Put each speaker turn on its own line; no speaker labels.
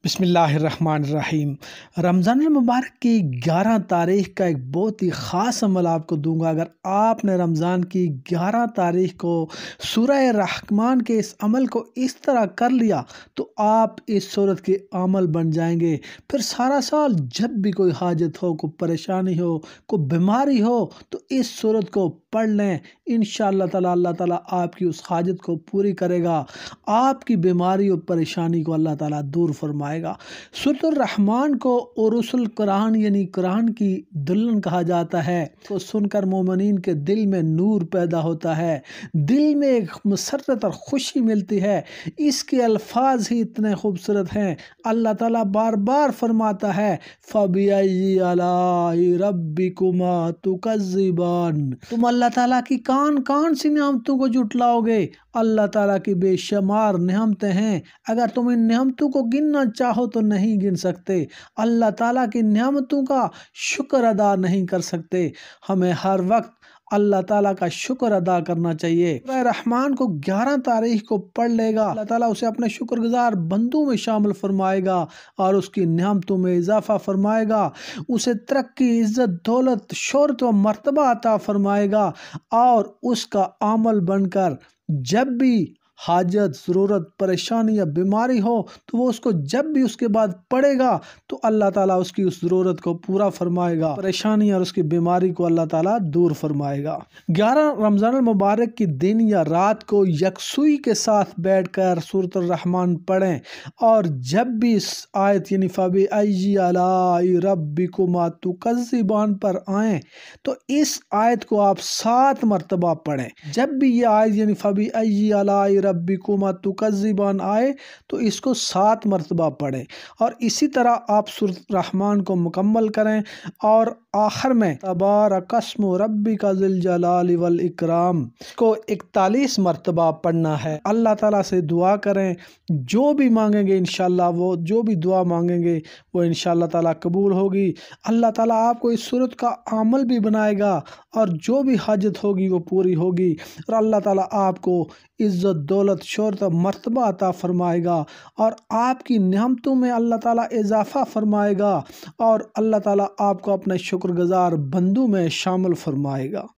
بسم اللہ الرحمن الرحیم۔ رمضان المبارک کی 11 تاریخ کا ایک بہت ہی خاص عمل آپ کو دوں گا۔ اگر آپ نے رمضان کی 11 تاریخ کو سورہ رحمان کے اس عمل کو اس طرح کر لیا تو آپ اس صورت کے عامل بن جائیں گے۔ پھر سارا سال جب بھی کوئی حاجت ہو، کوئی پریشانی ہو، کوئی بیماری ہو تو اس صورت کو پڑھ لیں، انشاءاللہ تعالی اللہ تعالیٰ آپ کی اس حاجت کو پوری کرے گا، آپ کی بیماری اور پریشانی کو اللہ تعالیٰ دور فرمائے گا۔ سورۃ الرحمن کو عروس القرآن یعنی قرآن کی دلہن کہا جاتا ہے۔ تو سن کر مومنین کے دل میں نور پیدا ہوتا ہے، دل میں ایک مسرت اور خوشی ملتی ہے۔ اس کے الفاظ ہی اتنے خوبصورت ہیں۔ اللہ تعالیٰ بار بار فرماتا ہے فَبِأَيِّ آلَاءِ رَبِّكُمَا تُكَذِّبَانِ، تم اللہ تعالیٰ کی کون سی نعمتوں کو جھٹلاؤ گے؟ اللہ تعالیٰ کی بے شمار نعمتیں ہیں، اگر تم ان نعمتوں کو گننا چاہو تو نہیں گن سکتے۔ اللہ تعالیٰ کی نعمتوں کا شکر ادا نہیں کر سکتے۔ ہمیں ہر وقت اللہ تعالیٰ کا شکر ادا کرنا چاہیے۔ سورہ رحمان کو 11 تاریخ کو پڑھ لے گا، اللہ تعالیٰ اسے اپنے شکر گزار بندوں میں شامل فرمائے گا اور اس کی نعمتوں میں اضافہ فرمائے گا، اسے ترقی، عزت، دولت، شہرت و مرتبہ عطا فرمائے گا، اور اس کا عمل بن کر جب بھی حاجت، ضرورت، پریشانی یا بیماری ہو تو وہ اس کو جب بھی اس کے بعد پڑھے گا تو اللہ تعالیٰ اس کی اس ضرورت کو پورا فرمائے گا، پریشانی اور اس کی بیماری کو اللہ تعالیٰ دور فرمائے گا۔ 11 رمضان المبارک کی دن یا رات کو یکسوئی کے ساتھ بیٹھ کر سورۃ الرحمن پڑھیں، اور جب بھی اس آیت یعنی فَبِأَيِّ آلَاءِ رَبِّكُمَا تُكَذِّبَانِ پر آئیں تو اس آیت کو آپ 7 مرتبہ پڑھیں۔ جب بھی یہ آیت یعنی فَبِأَيِّ آلَاءِ رَبِّكُمَا تُكَذِّبَانِ آئے تو اس کو 7 مرتبہ پڑھیں، اور اسی طرح آپ سورۃ الرحمن کو مکمل کریں، اور آخر میں تبارک اسم ربک ذی الجلال والاکرام کو 41 مرتبہ پڑھنا ہے۔ اللہ تعالیٰ سے دعا کریں، جو بھی مانگیں گے انشاءاللہ وہ جو بھی دعا مانگیں گے وہ انشاءاللہ تعالیٰ قبول ہوگی۔ اللہ تعالیٰ آپ کو اس صورت کا عمل بھی بنائے گا، اور جو بھی حاجت ہوگی وہ پوری ہوگی، اور اللہ تعالیٰ آپ کو عزت، دولت، شہرت و مرتبہ عطا فرمائے گا، اور آپ کی نعمتوں میں اللہ تعالیٰ اضافہ فرمائے گا، اور اللہ تعالیٰ آپ کو اپنے شکر گزار بندوں میں شامل فرمائے گا۔